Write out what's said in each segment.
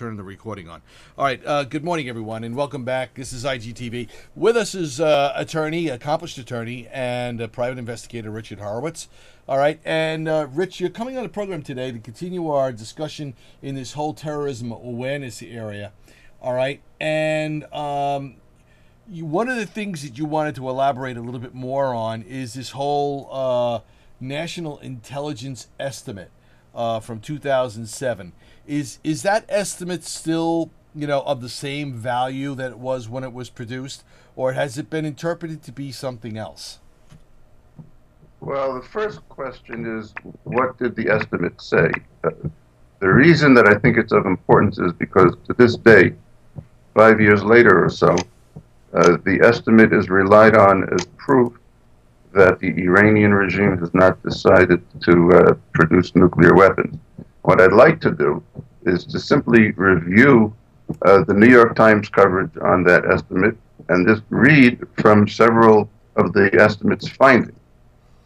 turning the recording on. All right. Good morning, everyone, and welcome back. This is IGTV. With us is accomplished attorney, and private investigator Richard Horowitz. All right. And Rich, you're coming on the program today to continue our discussion in this whole terrorism awareness area. All right. And one of the things that you wanted to elaborate a little bit more on is this whole national intelligence estimate from 2007. Is that estimate still, of the same value that it was when it was produced, or has it been interpreted to be something else? Well, the first question is, what did the estimate say? The reason that I think it's of importance is because to this day, 5 years later or so, the estimate is relied on as proof that the Iranian regime has not decided to produce nuclear weapons. What I'd like to do is to simply review the New York Times coverage on that estimate and just read from several of the estimate's findings.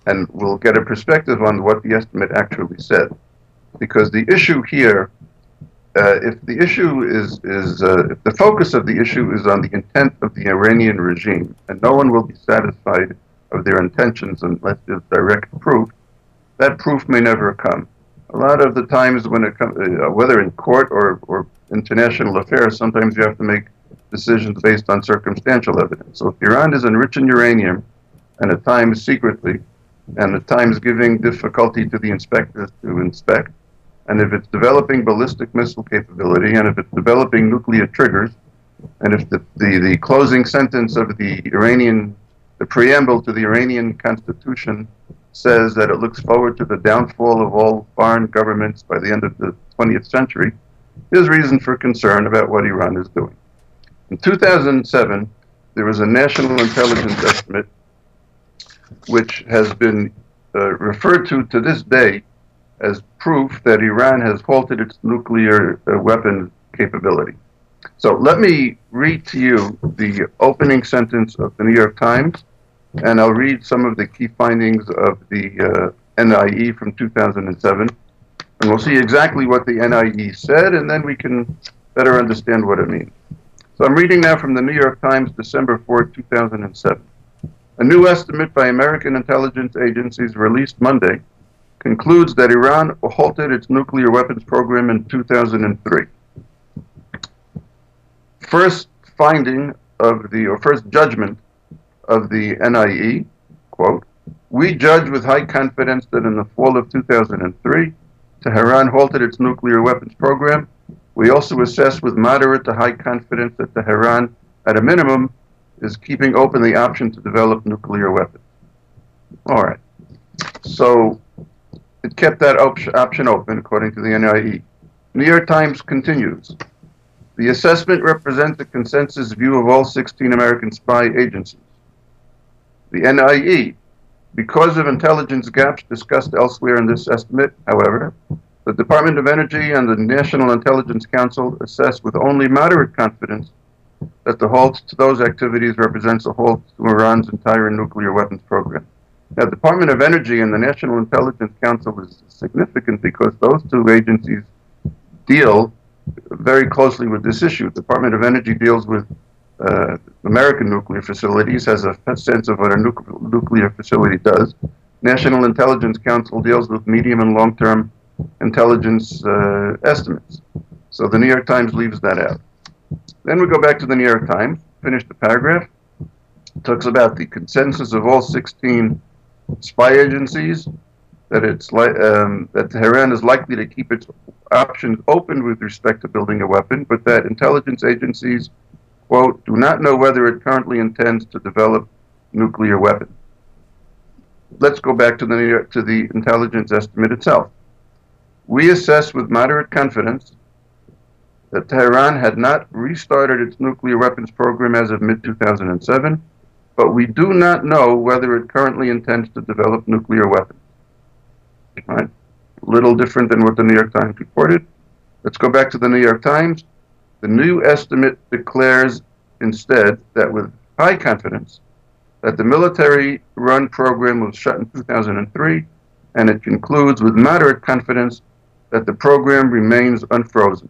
And we'll get a perspective on what the estimate actually said. Because the issue here, if the focus of the issue is on the intent of the Iranian regime, and no one will be satisfied of their intentions unless there's direct proof, that proof may never come. A lot of the times when it comes, whether in court or international affairs, sometimes you have to make decisions based on circumstantial evidence. So if Iran is enriching uranium, and at times secretly, and at times giving difficulty to the inspectors to inspect, and if it's developing ballistic missile capability, and if it's developing nuclear triggers, and if the closing sentence of the preamble to the Iranian constitution says that it looks forward to the downfall of all foreign governments by the end of the 20th century, there's reason for concern about what Iran is doing. In 2007, there was a national intelligence estimate which has been referred to this day as proof that Iran has halted its nuclear weapon capability. So let me read to you the opening sentence of the New York Times, and I'll read some of the key findings of the NIE from 2007, and we'll see exactly what the NIE said, and then we can better understand what it means. So I'm reading now from the New York Times, December 4, 2007. A new estimate by American intelligence agencies released Monday concludes that Iran halted its nuclear weapons program in 2003. First judgment of the NIE, quote, "We judge with high confidence that in the fall of 2003, Tehran halted its nuclear weapons program. We also assess with moderate to high confidence that Tehran, at a minimum, is keeping open the option to develop nuclear weapons." All right. So it kept that option open, according to the NIE. New York Times continues. The assessment represents a consensus view of all 16 American spy agencies. The NIE, because of intelligence gaps discussed elsewhere in this estimate, however, the Department of Energy and the National Intelligence Council assess with only moderate confidence that the halt to those activities represents a halt to Iran's entire nuclear weapons program. Now, the Department of Energy and the National Intelligence Council is significant because those two agencies deal very closely with this issue. The Department of Energy deals with American nuclear facilities, has a sense of what a nuclear facility does. National Intelligence Council deals with medium and long-term intelligence estimates. So the New York Times leaves that out. Then we go back to the New York Times, finish the paragraph. It talks about the consensus of all 16 spy agencies that that Tehran is likely to keep its options open with respect to building a weapon, but that intelligence agencies, quote, "do not know whether it currently intends to develop nuclear weapons." Let's go back to the intelligence estimate itself. We assess with moderate confidence that Tehran had not restarted its nuclear weapons program as of mid-2007, but we do not know whether it currently intends to develop nuclear weapons. Right? A little different than what the New York Times reported. Let's go back to the New York Times. The new estimate declares instead that with high confidence that the military-run program was shut in 2003, and it concludes with moderate confidence that the program remains unfrozen.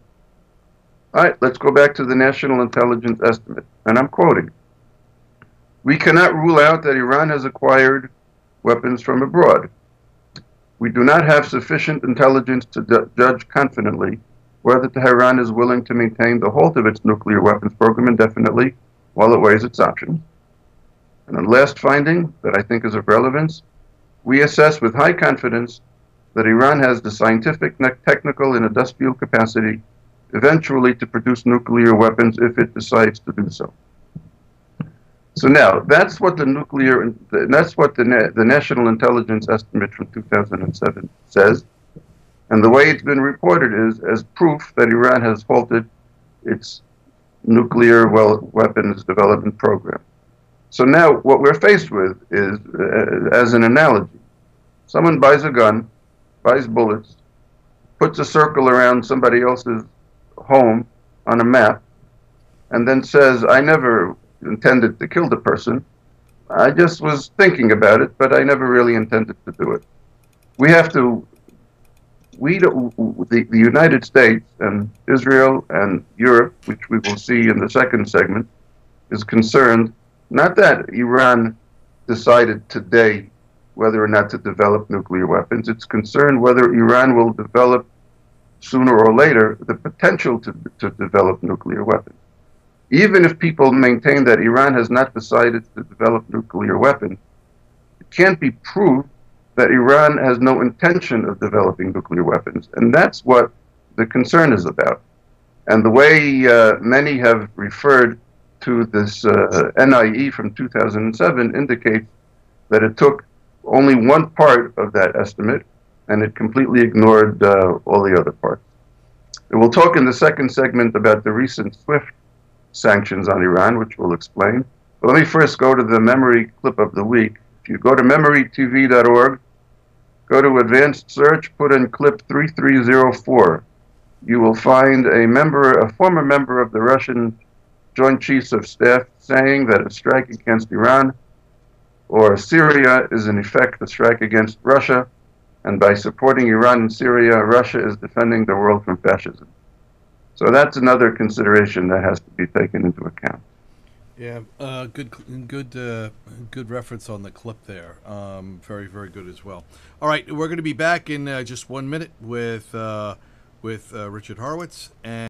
All right, let's go back to the National Intelligence Estimate, and I'm quoting. We cannot rule out that Iran has acquired weapons from abroad. We do not have sufficient intelligence to judge confidently whether Tehran is willing to maintain the halt of its nuclear weapons program indefinitely while it weighs its options. And the last finding that I think is of relevance, we assess with high confidence that Iran has the scientific, technical, and industrial capacity eventually to produce nuclear weapons if it decides to do so. So now, that's what the National Intelligence Estimate from 2007 says. And the way it's been reported is as proof that Iran has halted its nuclear weapons development program. So now what we're faced with is, as an analogy, someone buys a gun, buys bullets, puts a circle around somebody else's home on a map, and then says, I never intended to kill the person. I just was thinking about it, but I never really intended to do it. The United States and Israel and Europe, which we will see in the second segment, is concerned not that Iran decided today whether or not to develop nuclear weapons. It's concerned whether Iran will develop sooner or later the potential to develop nuclear weapons. Even if people maintain that Iran has not decided to develop nuclear weapons, it can't be proved that Iran has no intention of developing nuclear weapons. And that's what the concern is about. And the way many have referred to this NIE from 2007 indicates that it took only one part of that estimate and it completely ignored all the other parts. And we'll talk in the second segment about the recent SWIFT sanctions on Iran, which we'll explain. But let me first go to the memory clip of the week. If you go to memorytv.org, go to advanced search, put in clip 3304. You will find a former member of the Russian Joint Chiefs of Staff saying that a strike against Iran or Syria is in effect a strike against Russia, and by supporting Iran and Syria, Russia is defending the world from fascism. So that's another consideration that has to be taken into account. Yeah, good reference on the clip there. Very, very good as well. All right, we're going to be back in just 1 minute with Richard Horowitz and.